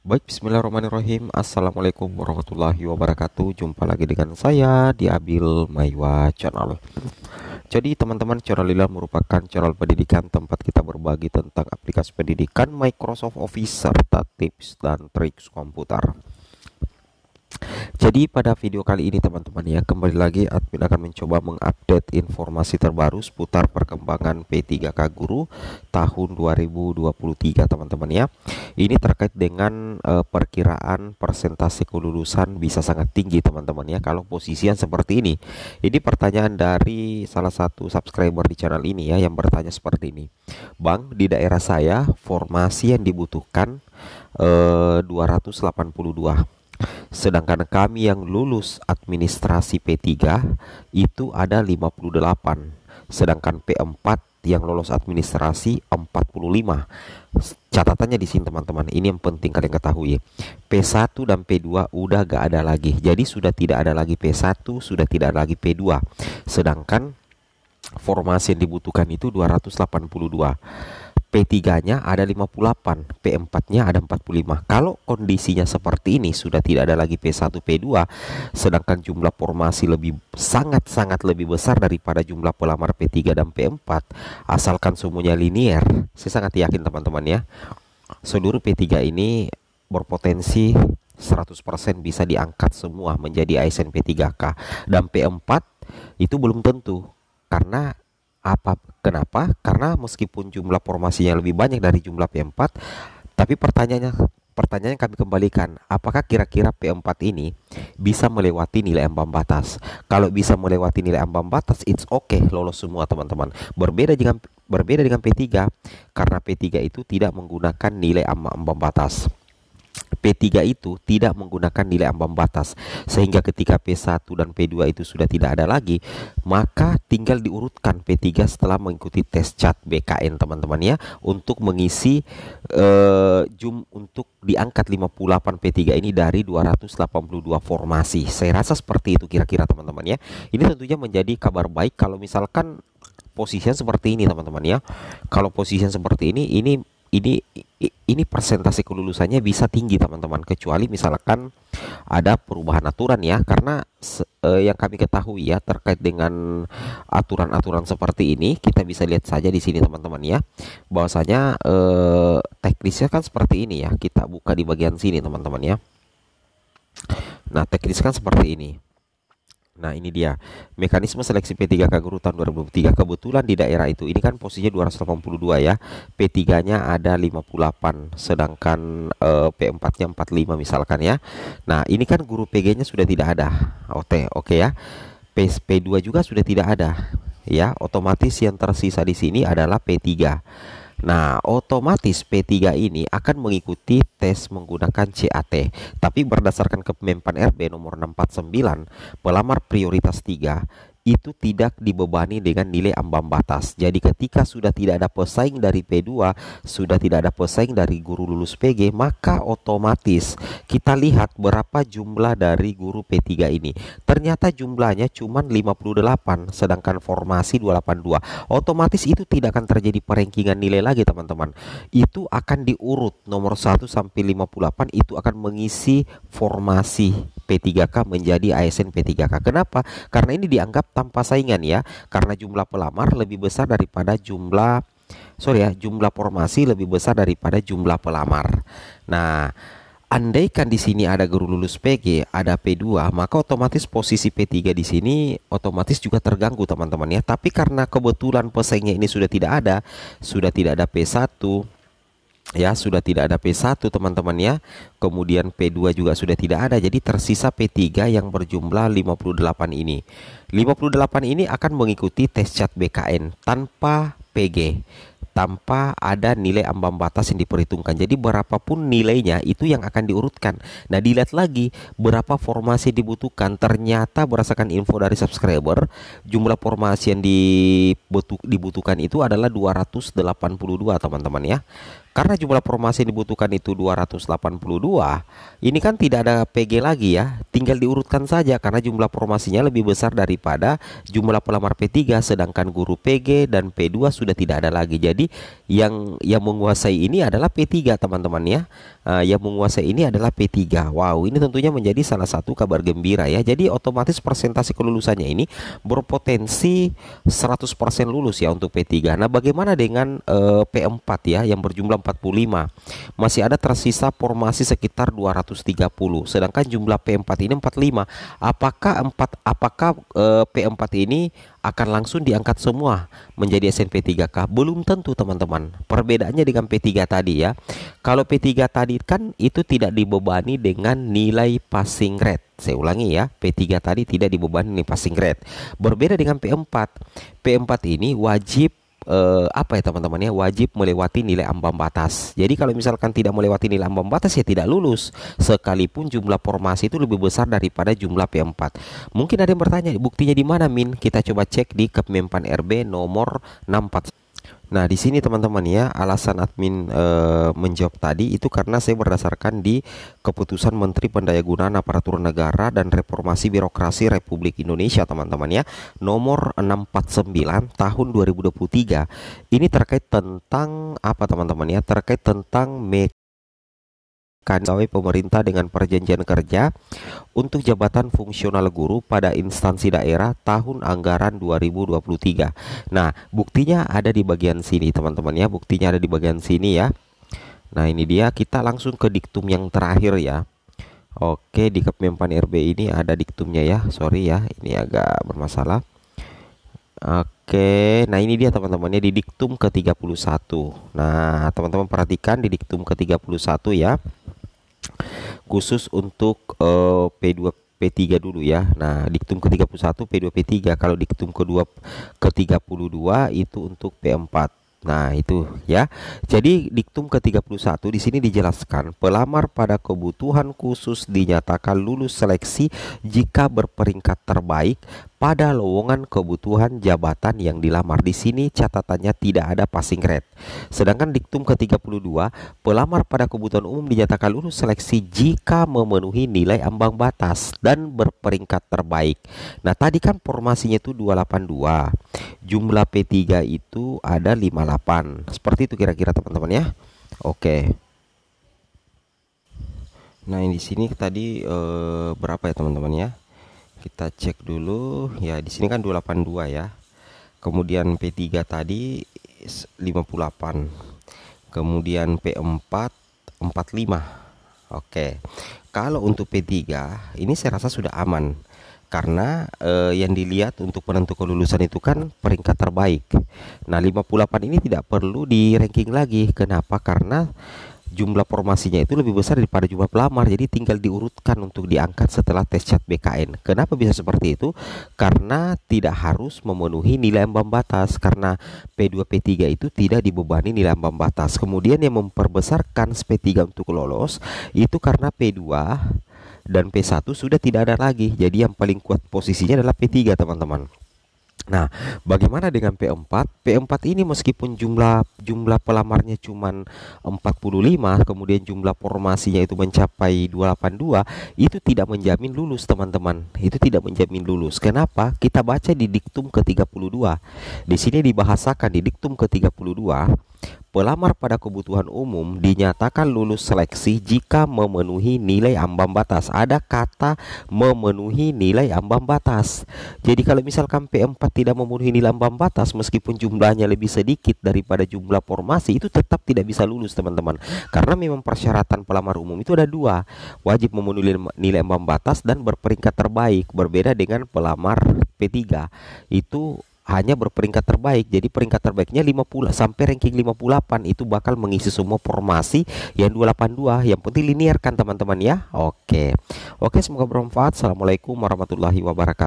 Baik, bismillahirrahmanirrahim. Assalamualaikum warahmatullahi wabarakatuh. Jumpa lagi dengan saya di Abil Maiwa Channel. Jadi teman-teman, channel ini merupakan channel pendidikan tempat kita berbagi tentang aplikasi pendidikan Microsoft Office serta tips dan trik komputer. Jadi pada video kali ini teman-teman ya, kembali lagi admin akan mencoba mengupdate informasi terbaru seputar perkembangan P3K Guru tahun 2023 teman-teman ya. Ini terkait dengan perkiraan persentase kelulusan bisa sangat tinggi teman-teman ya kalau posisian seperti ini. Ini pertanyaan dari salah satu subscriber di channel ini ya, yang bertanya seperti ini. Bang, di daerah saya formasi yang dibutuhkan 282. Sedangkan kami yang lulus administrasi P3 itu ada 58. Sedangkan P4 yang lolos administrasi 45. Catatannya di sini teman-teman, ini yang penting kalian ketahui. P1 dan P2 udah gak ada lagi. Jadi sudah tidak ada lagi P1, sudah tidak ada lagi P2. Sedangkan formasi yang dibutuhkan itu 282. P3-nya ada 58, P4-nya ada 45. Kalau kondisinya seperti ini, sudah tidak ada lagi P1, P2, sedangkan jumlah formasi sangat-sangat lebih besar daripada jumlah pelamar P3 dan P4, asalkan semuanya linear, saya sangat yakin teman-teman ya, seluruh P3 ini berpotensi 100% bisa diangkat semua menjadi ASN P3K. Dan P4 itu belum tentu. Karena kenapa? Karena meskipun jumlah formasinya lebih banyak dari jumlah P4, tapi pertanyaannya kami kembalikan, apakah kira-kira P4 ini bisa melewati nilai ambang batas? Kalau bisa melewati nilai ambang batas, it's okay, lolos semua teman-teman. Berbeda dengan P3, karena P3 itu tidak menggunakan nilai ambang batas. P3 itu tidak menggunakan nilai ambang batas, sehingga ketika P1 dan P2 itu sudah tidak ada lagi, maka tinggal diurutkan P3 setelah mengikuti tes CAT BKN teman-teman ya, untuk mengisi untuk diangkat 58 P3 ini dari 282 formasi. Saya rasa seperti itu kira-kira teman-teman ya. Ini tentunya menjadi kabar baik kalau misalkan posisinya seperti ini teman-teman ya. Kalau posisinya seperti ini ini persentase kelulusannya bisa tinggi teman-teman, kecuali misalkan ada perubahan aturan ya, karena yang kami ketahui ya terkait dengan aturan-aturan seperti ini, kita bisa lihat saja di sini teman-teman ya, bahwasanya teknisnya kan seperti ini ya. Kita buka di bagian sini teman-teman ya. Nah, teknis kan seperti ini. Nah, ini dia mekanisme seleksi P3K Guru tahun 2023. Kebetulan di daerah itu, ini kan posisinya 282 ya, P3-nya ada 58, sedangkan P4-nya 45 misalkan ya. Nah, ini kan guru PG-nya sudah tidak ada. Oke ya. P2 juga sudah tidak ada ya. Otomatis yang tersisa di sini adalah P3. Nah, otomatis P3 ini akan mengikuti tes menggunakan CAT. Tapi berdasarkan Kemenpan RB nomor 649, pelamar prioritas 3 itu tidak dibebani dengan nilai ambang batas. Jadi ketika sudah tidak ada pesaing dari P2, sudah tidak ada pesaing dari guru lulus PG, maka otomatis kita lihat berapa jumlah dari guru P3 ini. Ternyata jumlahnya cuma 58, sedangkan formasi 282. Otomatis itu tidak akan terjadi perengkingan nilai lagi teman-teman. Itu akan diurut nomor 1 sampai 58, itu akan mengisi formasi P3K menjadi ASN P3K. Kenapa? Karena ini dianggap tanpa saingan ya, karena jumlah pelamar lebih besar daripada jumlah formasi lebih besar daripada jumlah pelamar. Nah, andaikan di sini ada guru lulus PG, ada P2, maka otomatis posisi P3 di sini otomatis juga terganggu teman-teman ya. Tapi karena kebetulan pesaingnya ini sudah tidak ada P1 ya, sudah tidak ada P1 teman-teman ya, kemudian P2 juga sudah tidak ada, jadi tersisa P3 yang berjumlah 58 ini. 58 ini akan mengikuti tes CAT BKN tanpa PG, tanpa ada nilai ambang batas yang diperhitungkan. Jadi berapapun nilainya itu yang akan diurutkan. Nah, dilihat lagi berapa formasi dibutuhkan. Ternyata berdasarkan info dari subscriber, jumlah formasi yang dibutuhkan itu adalah 282 teman-teman ya. Karena jumlah formasi yang dibutuhkan itu 282, ini kan tidak ada PG lagi ya, tinggal diurutkan saja karena jumlah formasinya lebih besar daripada jumlah pelamar P3, sedangkan guru PG dan P2 sudah tidak ada lagi. Jadi yang menguasai ini adalah P3 teman-teman ya. yang menguasai ini adalah P3. Wow, ini tentunya menjadi salah satu kabar gembira ya. Jadi otomatis persentase kelulusannya ini berpotensi 100% lulus ya untuk P3. Nah, bagaimana dengan P4 ya yang berjumlah 45? Masih ada tersisa formasi sekitar 230. Sedangkan jumlah P4 ini 45. Apakah P4 ini akan langsung diangkat semua menjadi SNP3K? Belum tentu teman-teman. Perbedaannya dengan P3 tadi ya. Kalau P3 tadi kan itu tidak dibebani dengan nilai passing grade. Saya ulangi ya, P3 tadi tidak dibebani nilai passing grade. Berbeda dengan P4. P4 ini wajib apa ya teman-teman ya, wajib melewati nilai ambang batas. Jadi kalau misalkan tidak melewati nilai ambang batas ya tidak lulus, sekalipun jumlah formasi itu lebih besar daripada jumlah P4. Mungkin ada yang bertanya, buktinya di mana Min? Kita coba cek di Kemenpan RB nomor 64. Nah, di sini teman-teman ya, alasan admin menjawab tadi itu karena saya berdasarkan di keputusan Menteri Pendayagunaan Aparatur Negara dan Reformasi Birokrasi Republik Indonesia teman-teman ya, nomor 649 tahun 2023. Ini terkait tentang apa teman-teman ya? Terkait tentang pegawai pemerintah dengan perjanjian kerja untuk jabatan fungsional guru pada instansi daerah tahun anggaran 2023. Nah, buktinya ada di bagian sini teman-teman ya. Buktinya ada di bagian sini ya. Nah, ini dia, kita langsung ke diktum yang terakhir ya. Oke, di Kemenpan RB ini ada diktumnya ya. Sorry ya, ini agak bermasalah. Oke, nah ini dia teman-teman ya, di diktum ke-31. Nah, teman-teman perhatikan di diktum ke-31 ya. Khusus untuk P2 P3 dulu ya. Nah, diktum ke-31 P2 P3. Kalau diktum ke-32 itu untuk P4. Nah, itu ya. Jadi diktum ke-31 di sini dijelaskan, pelamar pada kebutuhan khusus dinyatakan lulus seleksi jika berperingkat terbaik pada lowongan kebutuhan jabatan yang dilamar. Di sini catatannya tidak ada passing grade. Sedangkan diktum ke-32, pelamar pada kebutuhan umum dinyatakan lulus seleksi jika memenuhi nilai ambang batas dan berperingkat terbaik. Nah, tadi kan formasinya itu 282. Jumlah P3 itu ada 58. Seperti itu kira-kira teman-teman ya. Oke. Nah, di sini tadi berapa ya teman-teman ya? Kita cek dulu ya, di sini kan 282 ya. Kemudian P3 tadi 58. Kemudian P4 45. Oke. Kalau untuk P3 ini saya rasa sudah aman. Karena yang dilihat untuk penentu kelulusan itu kan peringkat terbaik. Nah, 58 ini tidak perlu di ranking lagi. Kenapa? Karena jumlah formasinya itu lebih besar daripada jumlah pelamar, jadi tinggal diurutkan untuk diangkat setelah tes CAT BKN. Kenapa bisa seperti itu? Karena tidak harus memenuhi nilai ambang batas, karena P2 P3 itu tidak dibebani nilai ambang batas. Kemudian yang memperbesarkan P3 untuk lolos itu karena P2 dan P1 sudah tidak ada lagi. Jadi yang paling kuat posisinya adalah P3 teman-teman. Nah, bagaimana dengan P4? P4 ini meskipun jumlah pelamarnya cuman 45, kemudian jumlah formasinya itu mencapai 282, itu tidak menjamin lulus teman-teman. Itu tidak menjamin lulus. Kenapa? Kita baca di diktum ke-32. Di sini dibahasakan di diktum ke-32, pelamar pada kebutuhan umum dinyatakan lulus seleksi jika memenuhi nilai ambang batas. Ada kata memenuhi nilai ambang batas. Jadi kalau misalkan P4 tidak memenuhi nilai ambang batas, meskipun jumlahnya lebih sedikit daripada jumlah formasi, itu tetap tidak bisa lulus teman-teman. Karena memang persyaratan pelamar umum itu ada dua, wajib memenuhi nilai ambang batas dan berperingkat terbaik. Berbeda dengan pelamar P3, itu hanya berperingkat terbaik. Jadi peringkat terbaiknya 50 sampai ranking 58 itu bakal mengisi semua formasi yang 282. Yang penting linear kan teman-teman ya. Oke, semoga bermanfaat. Assalamualaikum warahmatullahi wabarakatuh.